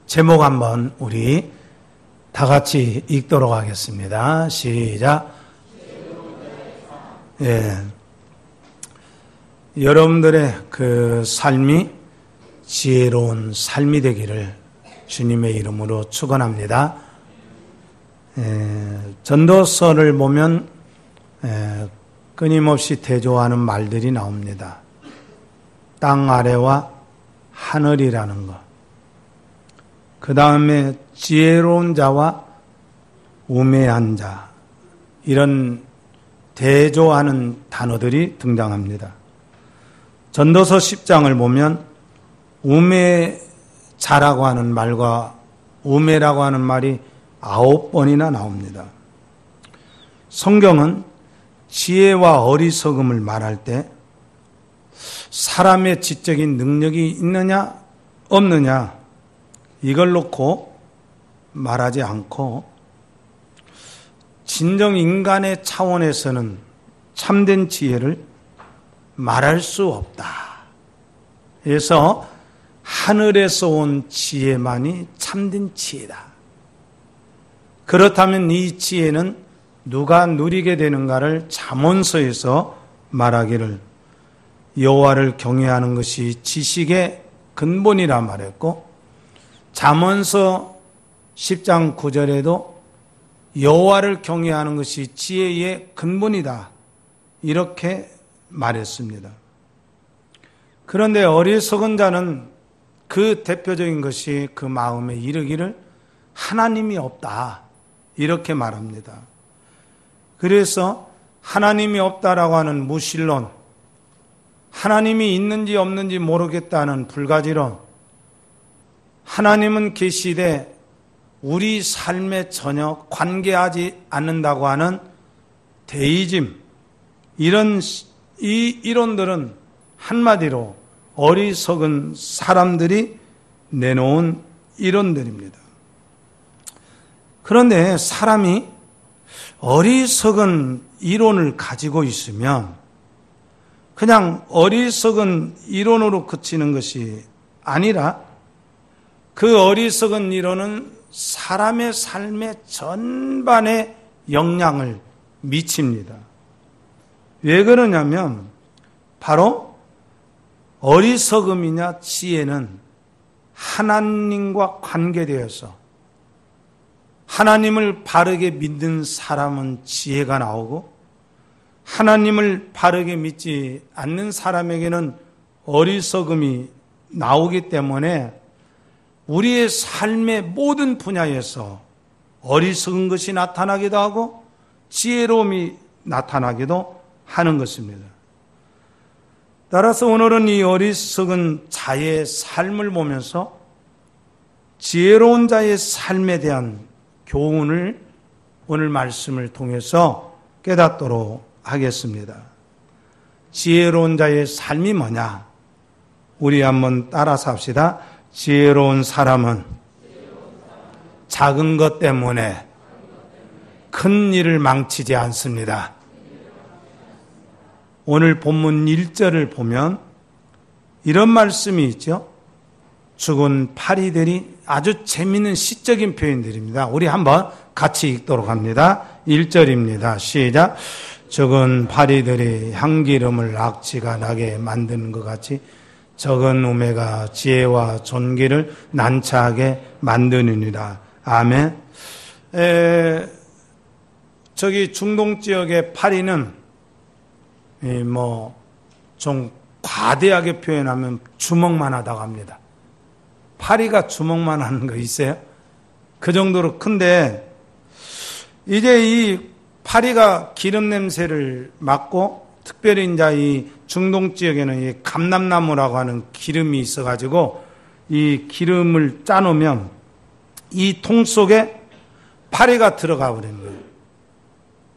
제목 한번 우리 다 같이 읽도록 하겠습니다. 시작. 여러분들의 그 삶이 지혜로운 삶이 되기를 주님의 이름으로 축원합니다. 전도서를 보면 끊임없이 대조하는 말들이 나옵니다. 땅 아래와 하늘이라는 것. 그 다음에 지혜로운 자와 우매한 자. 이런 대조하는 단어들이 등장합니다. 전도서 10장을 보면 우매자라고 하는 말과 우매라고 하는 말이 9번이나 나옵니다. 성경은 지혜와 어리석음을 말할 때 사람의 지적인 능력이 있느냐 없느냐 이걸 놓고 말하지 않고 진정 인간의 차원에서는 참된 지혜를 말할 수 없다. 그래서 하늘에서 온 지혜만이 참된 지혜다. 그렇다면 이 지혜는 누가 누리게 되는가를 잠언서에서 말하기를 여호와를 경외하는 것이 지식의 근본이라 말했고 잠언서 10장 9절에도 여호와를 경외하는 것이 지혜의 근본이다. 이렇게 말했습니다. 그런데 어리석은 자는 그 대표적인 것이 그 마음에 이르기를 하나님이 없다. 이렇게 말합니다. 그래서 하나님이 없다라고 하는 무신론, 하나님이 있는지 없는지 모르겠다는 불가지론, 하나님은 계시되 우리 삶에 전혀 관계하지 않는다고 하는 데이즘, 이런 이 이론들은 한마디로 어리석은 사람들이 내놓은 이론들입니다. 그런데 사람이 어리석은 이론을 가지고 있으면 그냥 어리석은 이론으로 그치는 것이 아니라 그 어리석은 이론은 사람의 삶의 전반에 영향을 미칩니다. 왜 그러냐면 바로 어리석음이냐 지혜는 하나님과 관계되어서 하나님을 바르게 믿는 사람은 지혜가 나오고 하나님을 바르게 믿지 않는 사람에게는 어리석음이 나오기 때문에 우리의 삶의 모든 분야에서 어리석은 것이 나타나기도 하고 지혜로움이 나타나기도 하는 것입니다. 따라서 오늘은 이 어리석은 자의 삶을 보면서 지혜로운 자의 삶에 대한 교훈을 오늘 말씀을 통해서 깨닫도록 하겠습니다. 지혜로운 자의 삶이 뭐냐? 우리 한번 따라서 합시다. 지혜로운 사람은 작은 것 때문에 큰 일을 망치지 않습니다. 오늘 본문 1절을 보면 이런 말씀이 있죠. 죽은 파리들이 아주 재미있는 시적인 표현들입니다. 우리 한번 같이 읽도록 합니다. 1절입니다. 시작. 적은 파리들이 향기름을 악취가 나게 만드는 것 같이 적은 우매가 지혜와 존귀를 난처하게 만드느니라. 아멘. 저기 중동 지역의 파리는 좀 과대하게 표현하면 주먹만 하다고 합니다. 파리가 주먹만 하는 거 있어요? 그 정도로 큰데 이제 이 파리가 기름 냄새를 맡고 특별히 이제 이 중동 지역에는 이 감람나무라고 하는 기름이 있어가지고 이 기름을 짜놓으면 이 통 속에 파리가 들어가 버리는 거예요.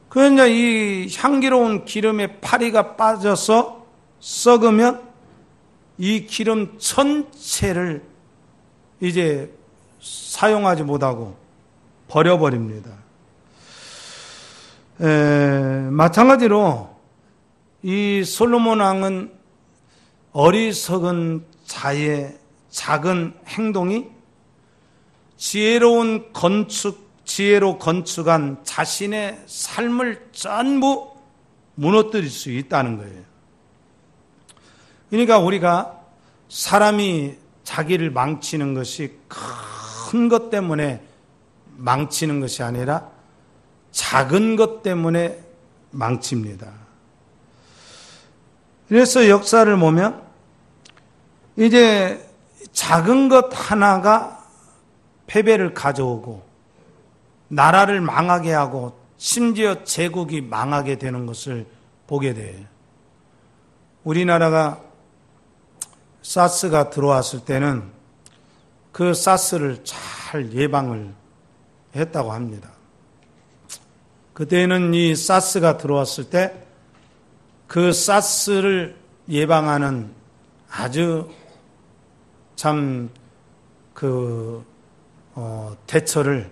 그러니까 이 향기로운 기름에 파리가 빠져서 썩으면 이 기름 전체를 이제 사용하지 못하고 버려버립니다. 마찬가지로 이 솔로몬 왕은 어리석은 자의 작은 행동이 지혜로 건축한 자신의 삶을 전부 무너뜨릴 수 있다는 거예요. 그러니까 우리가 사람이 자기를 망치는 것이 큰 것 때문에 망치는 것이 아니라 작은 것 때문에 망칩니다. 그래서 역사를 보면 이제 작은 것 하나가 패배를 가져오고 나라를 망하게 하고 심지어 제국이 망하게 되는 것을 보게 돼요. 우리나라가 사스가 들어왔을 때는 그 사스를 잘 예방을 했다고 합니다. 그때는 이 사스가 들어왔을 때 그 사스를 예방하는 아주 참 대처를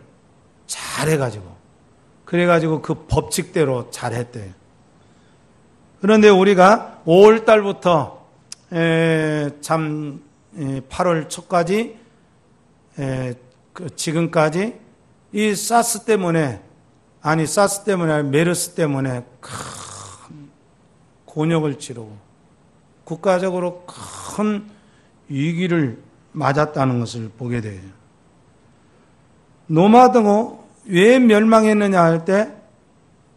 잘 해가지고 그래가지고 그 법칙대로 잘 했대요. 그런데 우리가 5월 달부터 8월 초까지 지금까지 이 사스 때문에 메르스 때문에 큰 곤욕을 치르고 국가적으로 큰 위기를 맞았다는 것을 보게 돼요. 노마 등은 왜 멸망했느냐 할 때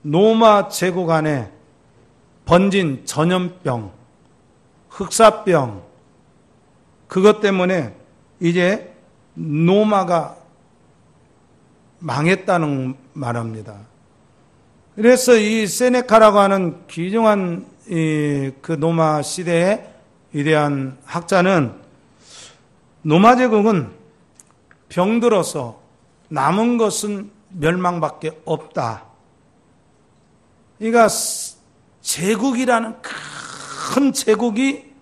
노마 제국 안에 번진 전염병, 흑사병 그것 때문에 이제 노마가 망했다는 말합니다. 그래서 이 세네카라고 하는 귀중한 그 노마 시대의 위대한 학자는 노마 제국은 병들어서 남은 것은 멸망밖에 없다. 그러니까 제국이라는 큰 제국이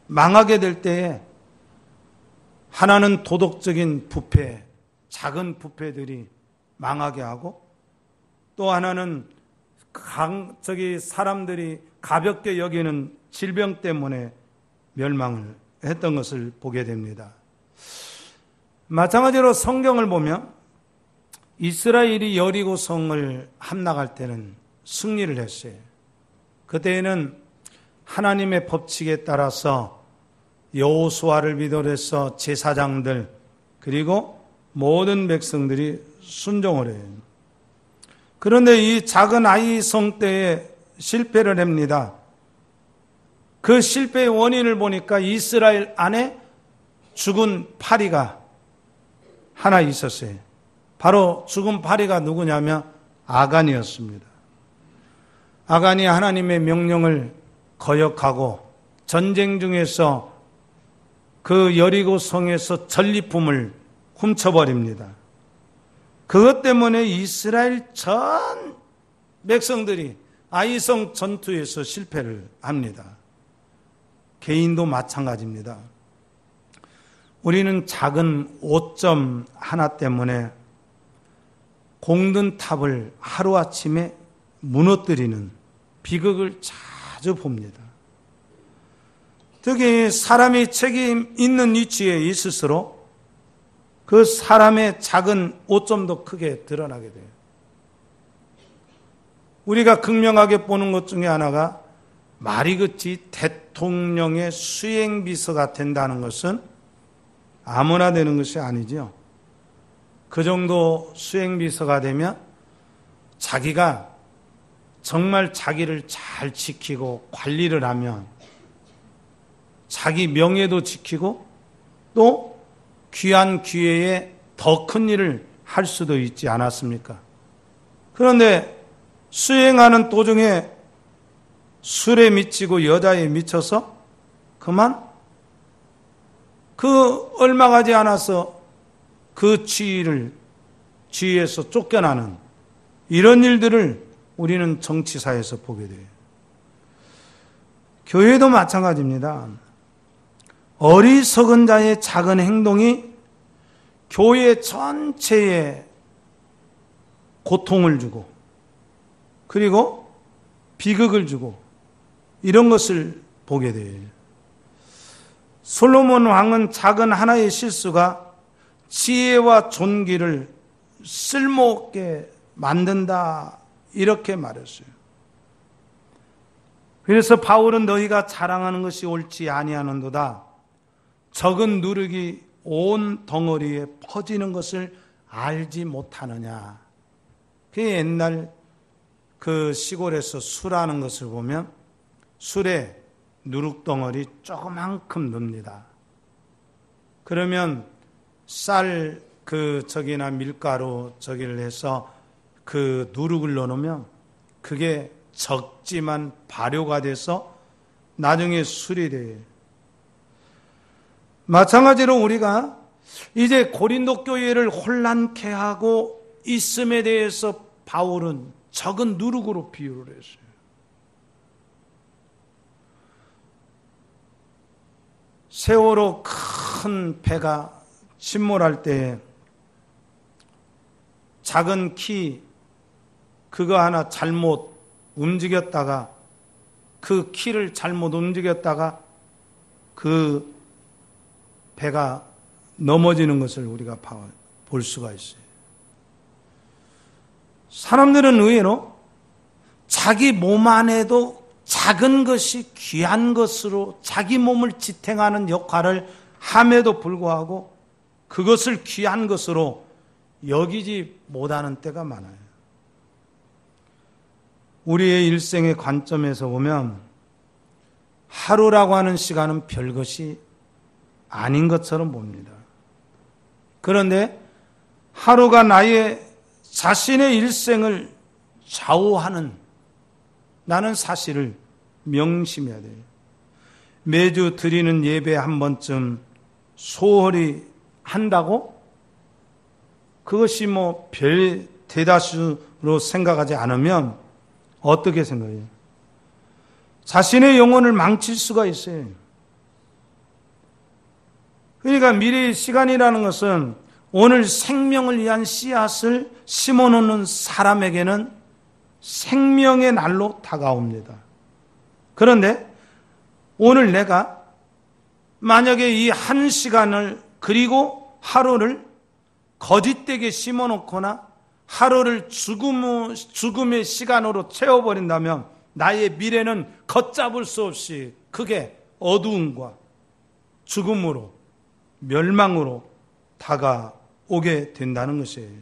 망하게 될 때에 하나는 도덕적인 부패, 작은 부패들이 망하게 하고 또 하나는 사람들이 가볍게 여기는 질병 때문에 멸망을 했던 것을 보게 됩니다. 마찬가지로 성경을 보면 이스라엘이 여리고 성을 함락할 때는 승리를 했어요. 그때에는 하나님의 법칙에 따라서 여호수아를 비롯해서 제사장들 그리고 모든 백성들이 순종을 해요. 그런데 이 작은 아이 성 때에 실패를 합니다. 그 실패의 원인을 보니까 이스라엘 안에 죽은 파리가 하나 있었어요. 바로 죽은 파리가 누구냐면 아간이었습니다. 아간이 하나님의 명령을 거역하고 전쟁 중에서 그 여리고 성에서 전리품을 훔쳐버립니다. 그것 때문에 이스라엘 전 백성들이 아이성 전투에서 실패를 합니다. 개인도 마찬가지입니다. 우리는 작은 오점 하나 때문에 공든 탑을 하루아침에 무너뜨리는 비극을 자주 봅니다. 특히 사람이 책임 있는 위치에 있을수록 그 사람의 작은 오점도 크게 드러나게 돼요. 우리가 극명하게 보는 것 중에 하나가 말이긋이 대통령의 수행비서가 된다는 것은 아무나 되는 것이 아니죠. 그 정도 수행비서가 되면 자기가 정말 자기를 잘 지키고 관리를 하면 자기 명예도 지키고 또 귀한 기회에 더 큰 일을 할 수도 있지 않았습니까? 그런데 수행하는 도중에 술에 미치고 여자에 미쳐서 그만 그 얼마 가지 않아서 그 지위에서 쫓겨나는 이런 일들을 우리는 정치사에서 보게 돼요. 교회도 마찬가지입니다. 어리석은 자의 작은 행동이 교회 전체에 고통을 주고 그리고 비극을 주고 이런 것을 보게 돼요. 솔로몬 왕은 작은 하나의 실수가 지혜와 존귀를 쓸모없게 만든다 이렇게 말했어요. 그래서 바울은 너희가 자랑하는 것이 옳지 아니하는도다. 적은 누룩이 온 덩어리에 퍼지는 것을 알지 못하느냐. 그 옛날 그 시골에서 술하는 것을 보면 술에 누룩덩어리 조그만큼 넣습니다. 그러면 쌀 저기나 밀가루 저기를 해서 그 누룩을 넣으면 그게 적지만 발효가 돼서 나중에 술이 돼요. 마찬가지로 우리가 이제 고린도 교회를 혼란케 하고 있음에 대해서 바울은 적은 누룩으로 비유를 했어요. 세월호 큰 배가 침몰할 때 작은 키 그거 하나 잘못 움직였다가 그 키를 잘못 움직였다가 그 배가 넘어지는 것을 우리가 볼 수가 있어요. 사람들은 의외로 자기 몸 안에도 작은 것이 귀한 것으로 자기 몸을 지탱하는 역할을 함에도 불구하고 그것을 귀한 것으로 여기지 못하는 때가 많아요. 우리의 일생의 관점에서 보면 하루라고 하는 시간은 별것이 아닌 것처럼 봅니다. 그런데 하루가 나의 자신의 일생을 좌우하는 나는 사실을 명심해야 돼요. 매주 드리는 예배 한 번쯤 소홀히 한다고 그것이 뭐 별 대다수로 생각하지 않으면 어떻게 생각해요? 자신의 영혼을 망칠 수가 있어요. 그러니까 미래의 시간이라는 것은 오늘 생명을 위한 씨앗을 심어놓는 사람에게는 생명의 날로 다가옵니다. 그런데 오늘 내가 만약에 이 한 시간을 그리고 하루를 거짓되게 심어놓거나 하루를 죽음의 시간으로 채워버린다면 나의 미래는 걷잡을 수 없이 크게 어두움과 죽음으로 멸망으로 다가오게 된다는 것이에요.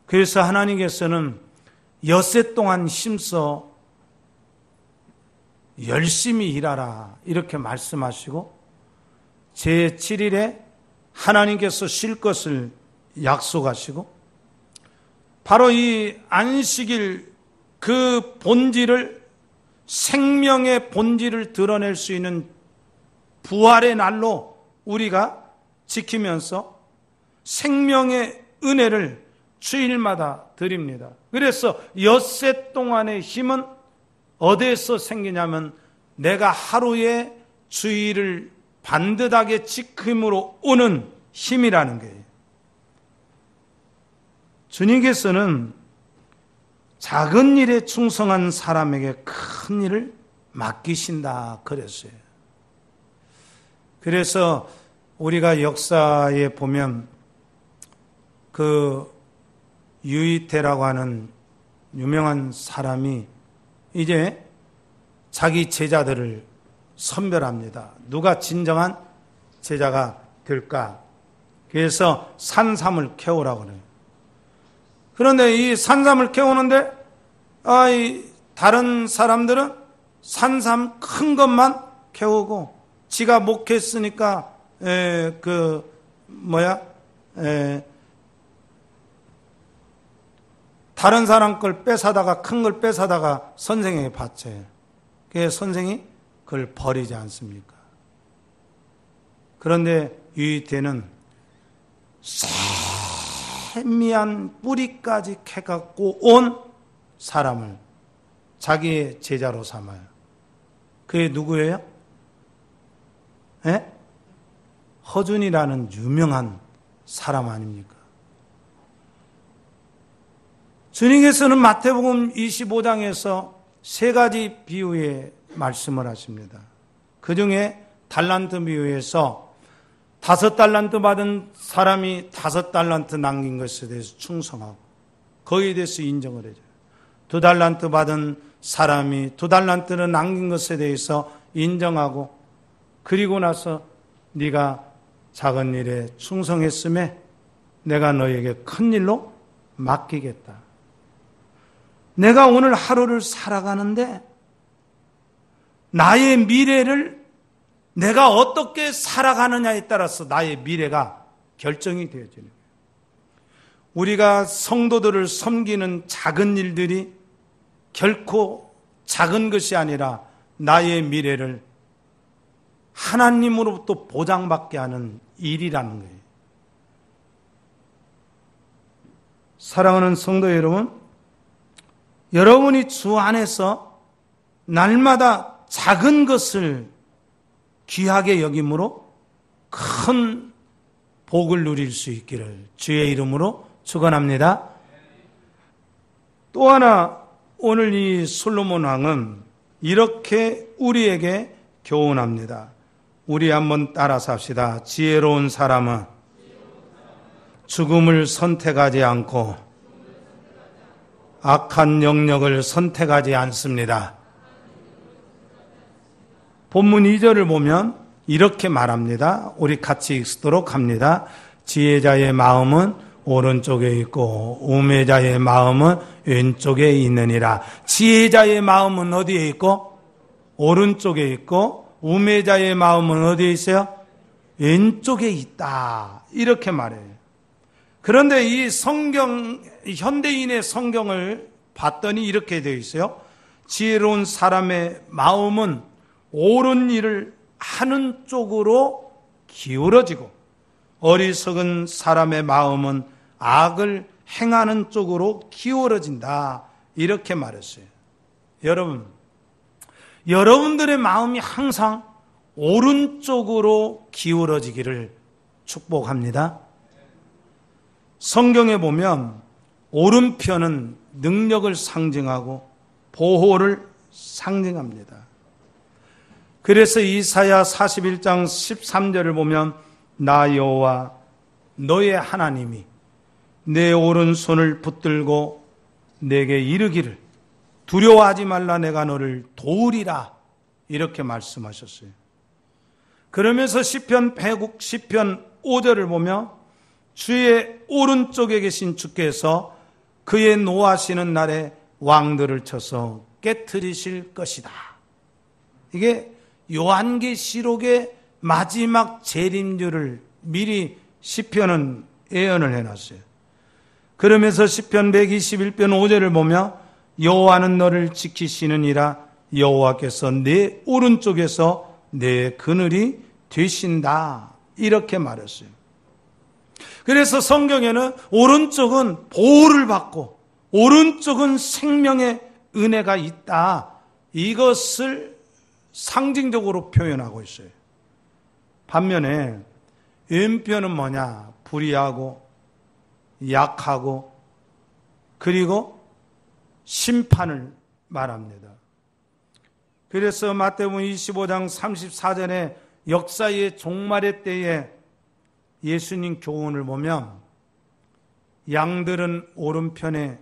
그래서 하나님께서는 엿새 동안 힘써 열심히 일하라 이렇게 말씀하시고 제7일에 하나님께서 쉴 것을 약속하시고 바로 이 안식일 그 본질을 생명의 본질을 드러낼 수 있는 부활의 날로 우리가 지키면서 생명의 은혜를 주일마다 드립니다. 그래서 엿새 동안의 힘은 어디에서 생기냐면 내가 하루에 주일을 반듯하게 지킴으로 오는 힘이라는 거예요. 주님께서는 작은 일에 충성한 사람에게 큰 일을 맡기신다 그랬어요. 그래서 우리가 역사에 보면 그 유이테라고 하는 유명한 사람이 이제 자기 제자들을 선별합니다. 누가 진정한 제자가 될까? 그래서 산삼을 캐오라고 그래요. 그런데 이 산삼을 캐오는데 이 다른 사람들은 산삼 큰 것만 캐오고 지가 못 캤으니까 다른 사람 걸 뺏어다가 큰 걸 뺏어다가 선생에게 바쳐요. 그래서 선생이 그걸 버리지 않습니까? 그런데 유이태는 세미한 뿌리까지 캐갖고 온 사람을 자기의 제자로 삼아요. 그게 누구예요? 허준이라는 유명한 사람 아닙니까? 주님께서는 마태복음 25장에서 세 가지 비유의 말씀을 하십니다. 그 중에 달란트 비유에서 5달란트 받은 사람이 5달란트 남긴 것에 대해서 충성하고 거기에 대해서 인정을 해줘요. 2달란트 받은 사람이 2달란트를 남긴 것에 대해서 인정하고 그리고 나서 네가 작은 일에 충성했음에 내가 너에게 큰 일로 맡기겠다. 내가 오늘 하루를 살아가는데 나의 미래를 내가 어떻게 살아가느냐에 따라서 나의 미래가 결정이 되어지는 거예요. 우리가 성도들을 섬기는 작은 일들이 결코 작은 것이 아니라 나의 미래를 하나님으로부터 보장받게 하는 일이라는 거예요. 사랑하는 성도 여러분, 여러분이 주 안에서 날마다 작은 것을 귀하게 여김으로 큰 복을 누릴 수 있기를 주의 이름으로 축원합니다. 또 하나 오늘 이 솔로몬 왕은 이렇게 우리에게 교훈합니다. 우리 한번 따라서 합시다. 지혜로운 사람은 죽음을 선택하지 않고 악한 영역을 선택하지 않습니다. 본문 2절을 보면 이렇게 말합니다. 우리 같이 읽도록 합니다. 지혜자의 마음은 오른쪽에 있고 우매자의 마음은 왼쪽에 있느니라. 지혜자의 마음은 어디에 있고 오른쪽에 있고 우매자의 마음은 어디에 있어요? 왼쪽에 있다. 이렇게 말해요. 그런데 이 성경, 현대인의 성경을 봤더니 이렇게 되어 있어요. 지혜로운 사람의 마음은 옳은 일을 하는 쪽으로 기울어지고 어리석은 사람의 마음은 악을 행하는 쪽으로 기울어진다. 이렇게 말했어요. 여러분, 여러분들의 마음이 항상 오른쪽으로 기울어지기를 축복합니다. 성경에 보면 오른편은 능력을 상징하고 보호를 상징합니다. 그래서 이사야 41장 13절을 보면 나 여호와 너의 하나님이 내 오른손을 붙들고 내게 이르기를 두려워하지 말라 내가 너를 도우리라 이렇게 말씀하셨어요. 그러면서 시편 5절을 보면 주의 오른쪽에 계신 주께서 그의 노하시는 날에 왕들을 쳐서 깨트리실 것이다. 이게 요한계시록의 마지막 재림주를 미리 시편은 예언을 해놨어요. 그러면서 시편 121편 5절을 보면 여호와는 너를 지키시느니라 여호와께서 내 오른쪽에서 내 그늘이 되신다. 이렇게 말했어요. 그래서 성경에는 오른쪽은 보호를 받고 오른쪽은 생명의 은혜가 있다. 이것을 상징적으로 표현하고 있어요. 반면에 왼편은 뭐냐? 불의하고 약하고 그리고 심판을 말합니다. 그래서 마태복음 25장 34절에 역사의 종말의 때에 예수님 교훈을 보면 양들은 오른편에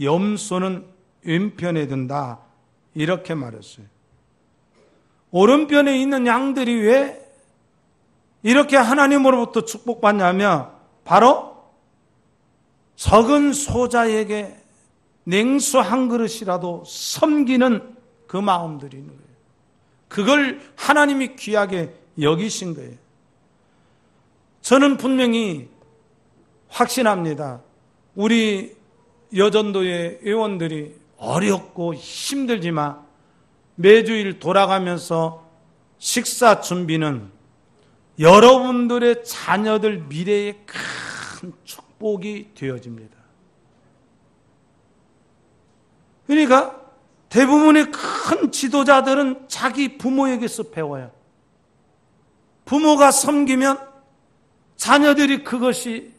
염소는 왼편에 든다 이렇게 말했어요. 오른편에 있는 양들이 왜 이렇게 하나님으로부터 축복받냐면 바로 적은 소자에게 냉수 한 그릇이라도 섬기는 그 마음들이 있는 거예요. 그걸 하나님이 귀하게 여기신 거예요. 저는 분명히 확신합니다. 우리 여전도의 회원들이 어렵고 힘들지만 매주일 돌아가면서 식사 준비는 여러분들의 자녀들 미래의 큰 축복이 되어집니다. 그러니까 대부분의 큰 지도자들은 자기 부모에게서 배워요. 부모가 섬기면 자녀들이 그것이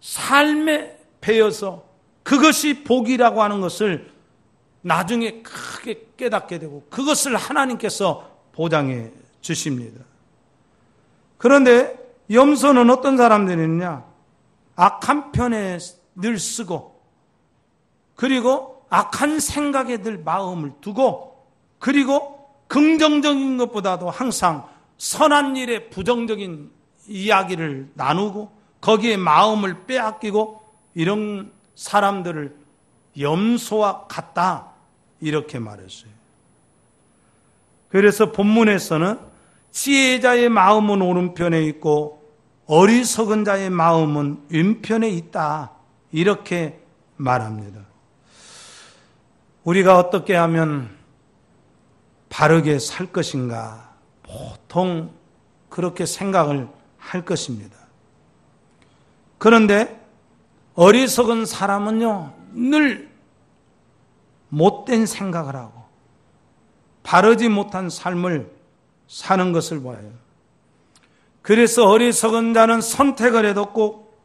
삶에 배어서 그것이 복이라고 하는 것을 나중에 크게 깨닫게 되고 그것을 하나님께서 보장해 주십니다. 그런데 염소는 어떤 사람들이냐? 악한 편에 늘 쓰고, 그리고 악한 생각에 늘 마음을 두고, 그리고 긍정적인 것보다도 항상 선한 일에 부정적인 이야기를 나누고, 거기에 마음을 빼앗기고, 이런 사람들을 염소와 같다, 이렇게 말했어요. 그래서 본문에서는 지혜자의 마음은 오른편에 있고 어리석은 자의 마음은 왼편에 있다, 이렇게 말합니다. 우리가 어떻게 하면 바르게 살 것인가, 보통 그렇게 생각을 할 것입니다. 그런데 어리석은 사람은요, 늘 못된 생각을 하고 바르지 못한 삶을 사는 것을 봐요. 그래서 어리석은 자는 선택을 해도 꼭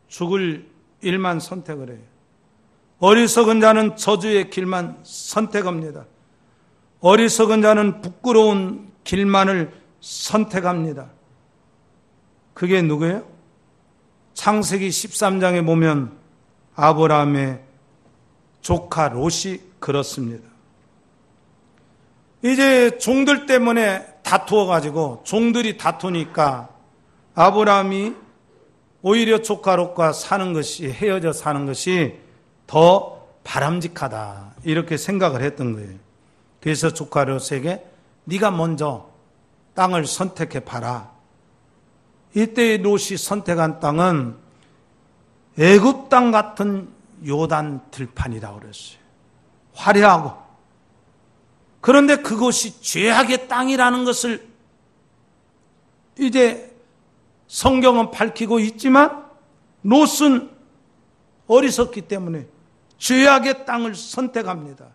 죽을 일만 선택을 해요. 어리석은 자는 저주의 길만 선택합니다. 어리석은 자는 부끄러운 길만을 선택합니다. 그게 누구예요? 창세기 13장에 보면 아브라함의 조카 롯이 그렇습니다. 이제 종들 때문에 다투어가지고 종들이 다투니까 아브라함이 오히려 조카 롯과 사는 것이, 헤어져 사는 것이 더 바람직하다, 이렇게 생각을 했던 거예요. 그래서 조카 롯에게 네가 먼저 땅을 선택해 봐라. 이때 롯이 선택한 땅은 애굽 땅 같은 요단 들판이라고 그랬어요. 화려하고. 그런데 그곳이 죄악의 땅이라는 것을 이제 성경은 밝히고 있지만 롯은 어리석기 때문에 죄악의 땅을 선택합니다.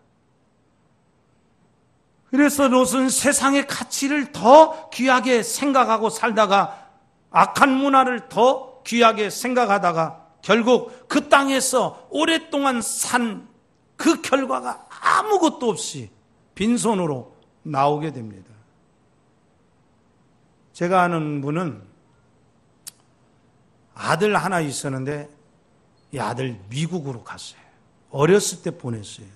그래서 롯은 세상의 가치를 더 귀하게 생각하고 살다가 악한 문화를 더 귀하게 생각하다가 결국 그 땅에서 오랫동안 산 그 결과가 아무것도 없이 빈손으로 나오게 됩니다. 제가 아는 분은 아들 하나 있었는데 이 아들 미국으로 갔어요. 어렸을 때 보냈어요.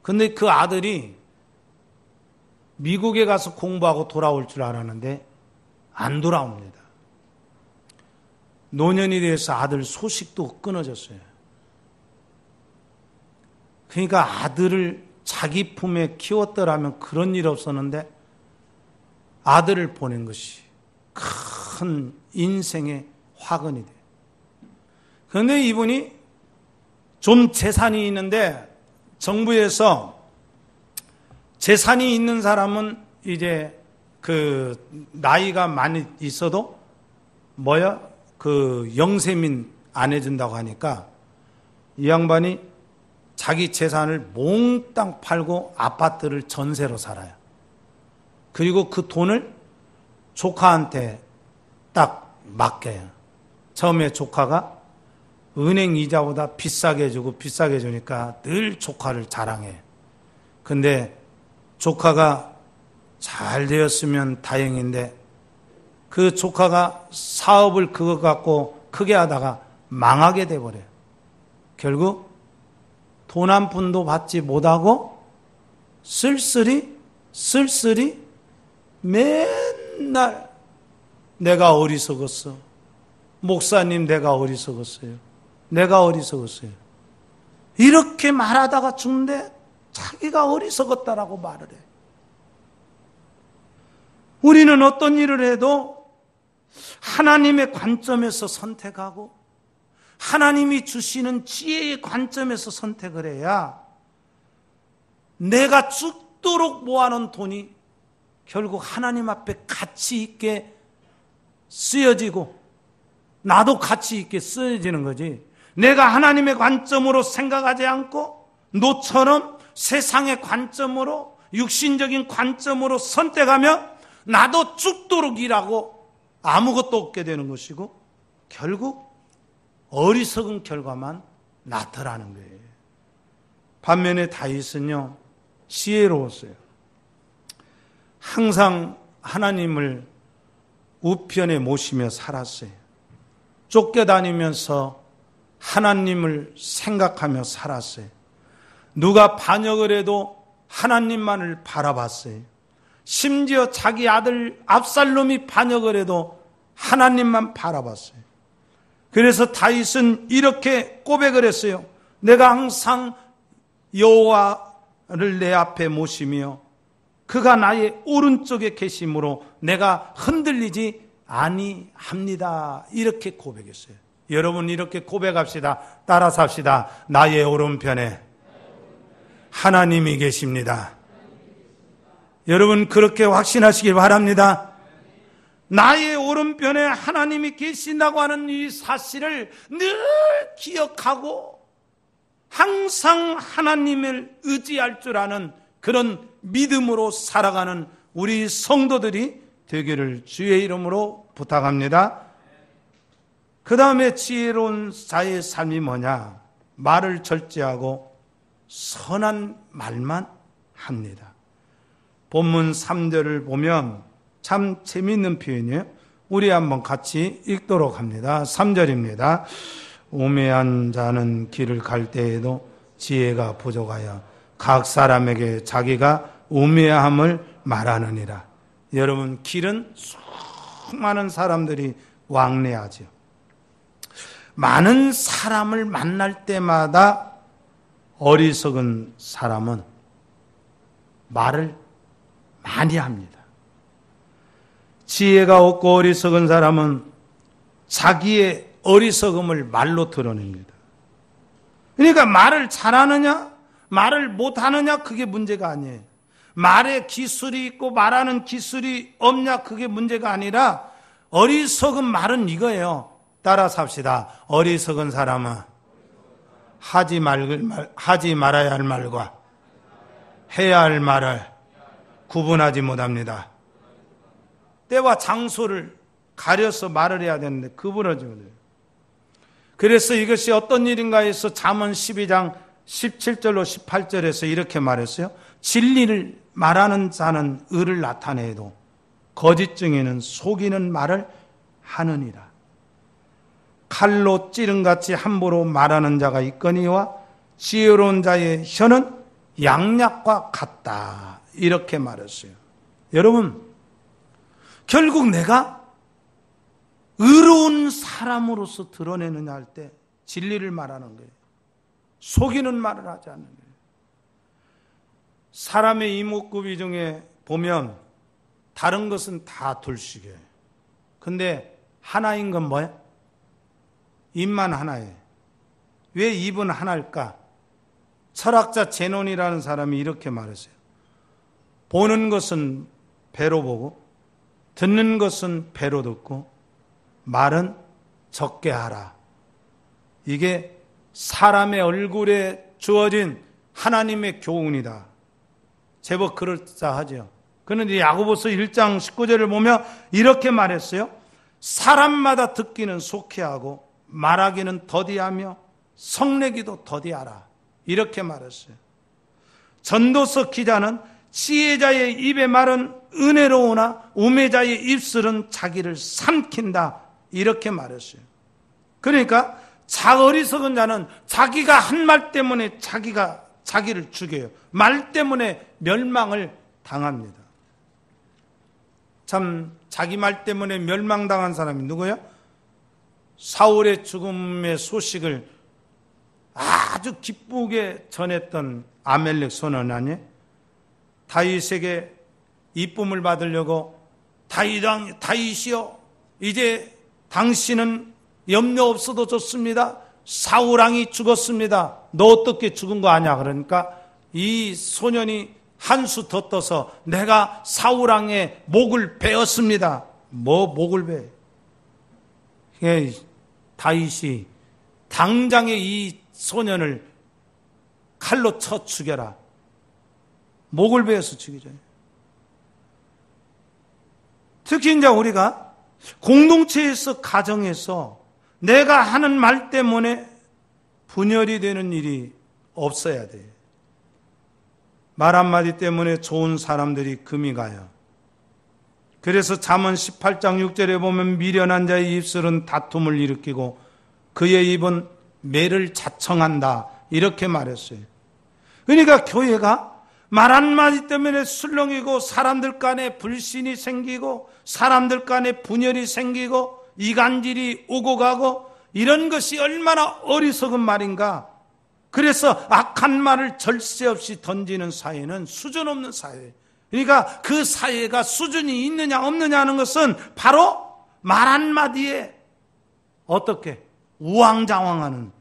근데 그 아들이 미국에 가서 공부하고 돌아올 줄 알았는데 안 돌아옵니다. 노년이 돼서 아들 소식도 끊어졌어요. 그러니까 아들을 자기 품에 키웠더라면 그런 일 없었는데 아들을 보낸 것이 큰 인생의 화근이 돼요. 그런데 이분이 좀 재산이 있는데 정부에서 재산이 있는 사람은 이제 그 나이가 많이 있어도 그 영세민 안 해준다고 하니까 이 양반이 자기 재산을 몽땅 팔고 아파트를 전세로 살아요. 그리고 그 돈을 조카한테 딱 맡겨요. 처음에 조카가 은행 이자보다 비싸게 주니까 늘 조카를 자랑해. 근데 조카가 잘 되었으면 다행인데 그 조카가 사업을 그거 갖고 크게 하다가 망하게 돼버려요. 결국 돈 한 푼도 받지 못하고 쓸쓸히 맨날 내가 어리석었어. 목사님 내가 어리석었어요. 내가 어리석었어요. 이렇게 말하다가 죽는데 자기가 어리석었다라고 말을 해. 우리는 어떤 일을 해도 하나님의 관점에서 선택하고 하나님이 주시는 지혜의 관점에서 선택을 해야 내가 죽도록 모아놓은 돈이 결국 하나님 앞에 가치 있게 쓰여지고 나도 가치 있게 쓰여지는 거지. 내가 하나님의 관점으로 생각하지 않고 너처럼 세상의 관점으로 육신적인 관점으로 선택하면 나도 죽도록 일하고 아무것도 없게 되는 것이고 결국 어리석은 결과만 나타나는 거예요. 반면에 다윗은요 지혜로웠어요. 항상 하나님을 우편에 모시며 살았어요. 쫓겨다니면서 하나님을 생각하며 살았어요. 누가 반역을 해도 하나님만을 바라봤어요. 심지어 자기 아들 압살롬이 반역을 해도 하나님만 바라봤어요. 그래서 다윗은 이렇게 고백을 했어요. 내가 항상 여호와를 내 앞에 모시며 그가 나의 오른쪽에 계심으로 내가 흔들리지 아니합니다. 이렇게 고백했어요. 여러분 이렇게 고백합시다. 따라서 합시다. 나의 오른편에 하나님이 계십니다. 여러분 그렇게 확신하시길 바랍니다. 나의 오른편에 하나님이 계신다고 하는 이 사실을 늘 기억하고 항상 하나님을 의지할 줄 아는 그런 믿음으로 살아가는 우리 성도들이 되기를 주의 이름으로 부탁합니다. 그 다음에 지혜로운 자의 삶이 뭐냐? 말을 절제하고 선한 말만 합니다. 본문 3절을 보면 참 재미있는 표현이에요. 우리 한번 같이 읽도록 합니다. 3절입니다. 우매한 자는 길을 갈 때에도 지혜가 부족하여 각 사람에게 자기가 우매함을 말하느니라. 여러분 길은 수많은 사람들이 왕래하죠. 많은 사람을 만날 때마다 어리석은 사람은 말을 많이 합니다. 지혜가 없고 어리석은 사람은 자기의 어리석음을 말로 드러냅니다. 그러니까 말을 잘하느냐 말을 못하느냐 그게 문제가 아니에요. 말에 기술이 있고 말하는 기술이 없냐 그게 문제가 아니라 어리석은 말은 이거예요. 따라서 합시다. 어리석은 사람은 하지 말아야 할 말과 해야 할 말을 구분하지 못합니다. 때와 장소를 가려서 말을 해야 되는데 구분하지 못해요. 그래서 이것이 어떤 일인가 해서 잠언 12장 17절로 18절에서 이렇게 말했어요. 진리를 말하는 자는 의를 나타내도 거짓 중에는 속이는 말을 하느니라. 칼로 찌른같이 함부로 말하는 자가 있거니와 지혜로운 자의 혀는 양약과 같다. 이렇게 말했어요. 여러분 결국 내가 의로운 사람으로서 드러내느냐 할 때 진리를 말하는 거예요. 속이는 말을 하지 않는 거예요. 사람의 이목구비 중에 보면 다른 것은 다 둘씩이에요. 근데 하나인 건 뭐예요? 입만 하나예요. 왜 입은 하나일까? 철학자 제논이라는 사람이 이렇게 말했어요. 보는 것은 배로 보고 듣는 것은 배로 듣고 말은 적게 하라. 이게 사람의 얼굴에 주어진 하나님의 교훈이다. 제법 그럴싸하죠. 그런데 야고보서 1장 19절을 보면 이렇게 말했어요. 사람마다 듣기는 속히하고 말하기는 더디하며 성내기도 더디하라. 이렇게 말했어요. 전도서 기자는 지혜자의 입의 말은 은혜로우나 우매자의 입술은 자기를 삼킨다. 이렇게 말했어요. 그러니까 어리석은 자는 자기가 한 말 때문에 자기를 죽여요. 말 때문에 멸망을 당합니다. 참 자기 말 때문에 멸망당한 사람이 누구예요? 사울의 죽음의 소식을 아주 기쁘게 전했던 아멜렉 선원 아니에요? 다윗에게 이쁨을 받으려고 다윗이여 이제 당신은 염려 없어도 좋습니다. 사울왕이 죽었습니다. 너 어떻게 죽은 거 아냐? 그러니까 이 소년이 한 수 더 떠서 내가 사울왕의 목을 베었습니다. 뭐 목을 베? 다윗이 당장에 이 소년을 칼로 쳐 죽여라. 목을 베어서 죽이죠. 특히 이제 우리가 공동체에서 가정에서 내가 하는 말 때문에 분열이 되는 일이 없어야 돼요. 말 한마디 때문에 좋은 사람들이 금이 가요. 그래서 잠언 18장 6절에 보면 미련한 자의 입술은 다툼을 일으키고 그의 입은 매를 자청한다, 이렇게 말했어요. 그러니까 교회가 말 한마디 때문에 술렁이고 사람들 간에 불신이 생기고 사람들 간에 분열이 생기고 이간질이 오고 가고 이런 것이 얼마나 어리석은 말인가. 그래서 악한 말을 절세 없이 던지는 사회는 수준 없는 사회. 그러니까 그 사회가 수준이 있느냐 없느냐 하는 것은 바로 말 한마디에 어떻게 우왕좌왕하는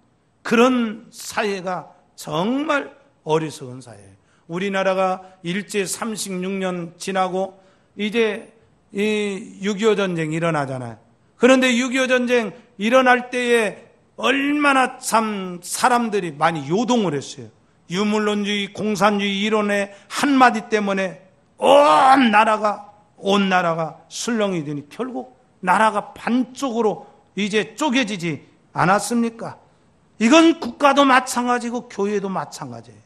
그런 사회가 정말 어리석은 사회예요. 우리나라가 일제 36년 지나고 이제 이 6.25 전쟁이 일어나잖아요. 그런데 6.25 전쟁 일어날 때에 얼마나 참 사람들이 많이 요동을 했어요. 유물론주의, 공산주의 이론의 한마디 때문에 온 나라가 술렁이 되니 결국 나라가 반쪽으로 이제 쪼개지지 않았습니까? 이건 국가도 마찬가지고 교회도 마찬가지예요.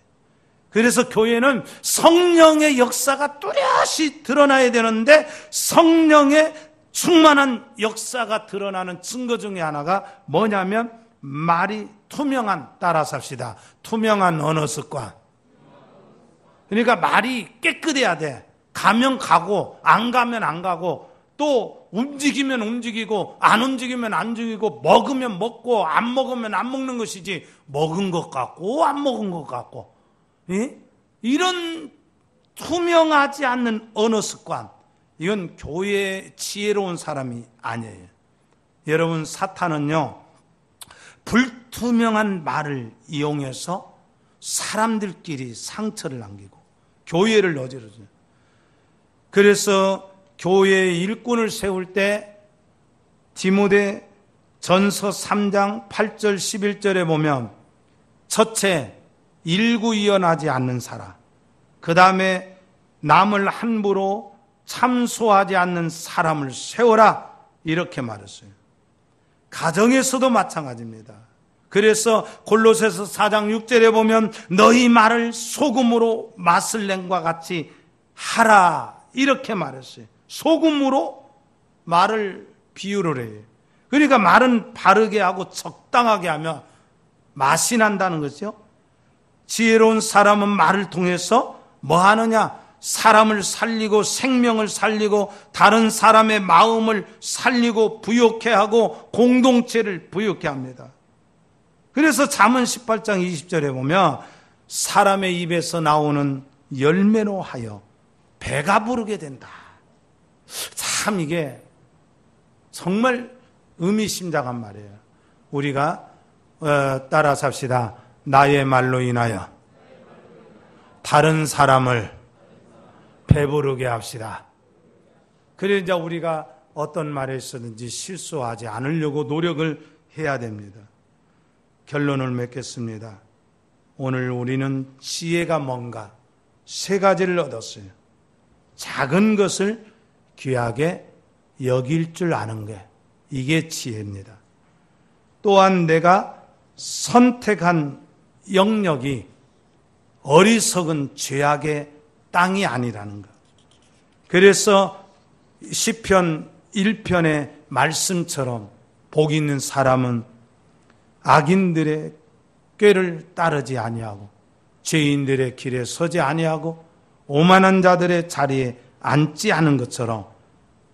그래서 교회는 성령의 역사가 뚜렷이 드러나야 되는데 성령의 충만한 역사가 드러나는 증거 중에 하나가 뭐냐면 말이 투명한, 따라 삽시다, 투명한 언어 습관. 그러니까 말이 깨끗해야 돼. 가면 가고 안 가면 안 가고 또 움직이면 움직이고 안 움직이면 안 움직이고 먹으면 먹고 안 먹으면 안 먹는 것이지 먹은 것 같고 안 먹은 것 같고, 예? 이런 투명하지 않는 언어 습관, 이건 교회에 지혜로운 사람이 아니에요. 여러분, 사탄은요 불투명한 말을 이용해서 사람들끼리 상처를 남기고 교회를 어지러져요. 그래서 교회의 일꾼을 세울 때 디모데 전서 3장 8절 11절에 보면 첫째, 일구이연하지 않는 사람, 그 다음에 남을 함부로 참소하지 않는 사람을 세워라, 이렇게 말했어요. 가정에서도 마찬가지입니다. 그래서 골로새서 4장 6절에 보면 너희 말을 소금으로 맛을 낸과 같이 하라, 이렇게 말했어요. 소금으로 말을 비유를 해요. 그러니까 말은 바르게 하고 적당하게 하면 맛이 난다는 거죠. 지혜로운 사람은 말을 통해서 뭐 하느냐? 사람을 살리고 생명을 살리고 다른 사람의 마음을 살리고 부욕해 하고 공동체를 부욕해 합니다. 그래서 잠언 18장 20절에 보면 사람의 입에서 나오는 열매로 하여 배가 부르게 된다. 참 이게 정말 의미심장한 말이에요. 우리가 따라 삽시다. 나의 말로 인하여 다른 사람을 배부르게 합시다. 그래 이제 우리가 어떤 말에 있었는지 실수하지 않으려고 노력을 해야 됩니다. 결론을 맺겠습니다. 오늘 우리는 지혜가 뭔가 세 가지를 얻었어요. 작은 것을 귀하게 여길 줄 아는 게, 이게 지혜입니다. 또한 내가 선택한 영역이 어리석은 죄악의 땅이 아니라는 것. 그래서 시편 1편의 말씀처럼 복 있는 사람은 악인들의 꾀를 따르지 아니하고 죄인들의 길에 서지 아니하고 오만한 자들의 자리에 앉지 않은 것처럼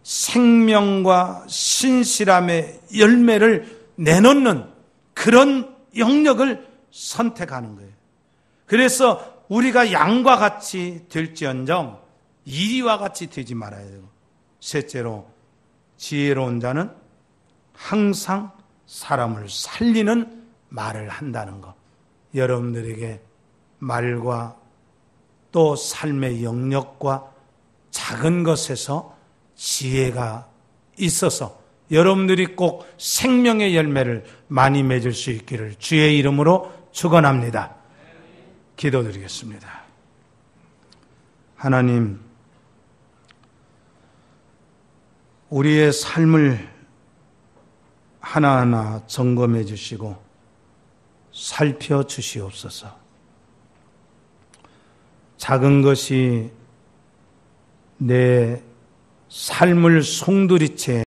생명과 신실함의 열매를 내놓는 그런 영역을 선택하는 거예요. 그래서 우리가 양과 같이 될지언정 이리와 같이 되지 말아야 돼요. 셋째로, 지혜로운 자는 항상 사람을 살리는 말을 한다는 것. 여러분들에게 말과 또 삶의 영역과 작은 것에서 지혜가 있어서 여러분들이 꼭 생명의 열매를 많이 맺을 수 있기를 주의 이름으로 축원합니다. 기도드리겠습니다. 하나님, 우리의 삶을 하나하나 점검해 주시고 살펴 주시옵소서. 작은 것이 내 삶을 송두리째